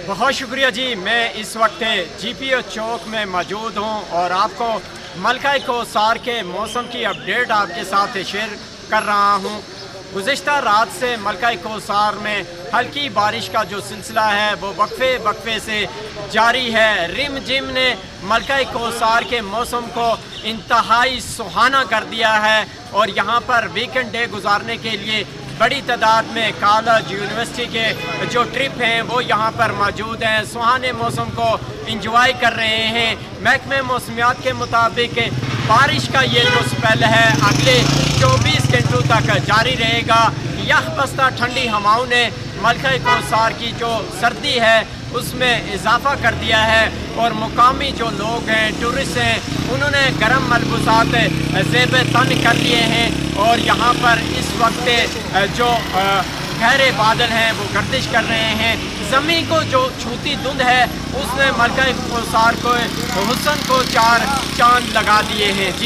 बहुत शुक्रिया जी। मैं इस वक्त GPO चौक में मौजूद हूँ और आपको मलका कौसार के मौसम की अपडेट आपके साथ शेयर कर रहा हूँ। गुज़िश्ता रात से मलका कौसार में हल्की बारिश का जो सिलसिला है वो वक्फे से जारी है। रिम जिम ने मलका कौसार के मौसम को इंतहाई सुहाना कर दिया है और यहाँ पर वीकेंड डे गुजारने के लिए बड़ी तादाद में कॉलेज यूनिवर्सिटी के जो ट्रिप हैं वो यहाँ पर मौजूद हैं, सुहाने मौसम को इंजॉय कर रहे हैं। महकमे मौसमियात के मुताबिक बारिश का ये जो स्पेल है अगले 24 घंटों तक जारी रहेगा। यह बस्ता ठंडी हवाओं ने मलका कौसार की जो सर्दी है उसमें इजाफा कर दिया है और मुकामी जो लोग हैं, टूरिस्ट हैं, उन्होंने गर्म मलबूसात ज़ेब तन कर लिए हैं और यहाँ पर इस वक्त जो गहरे बादल हैं वो गर्दिश कर रहे हैं। ज़मीन को जो छूती धुंध है उसने मलका कौसार को हुस्न को चार चांद लगा दिए हैं जी।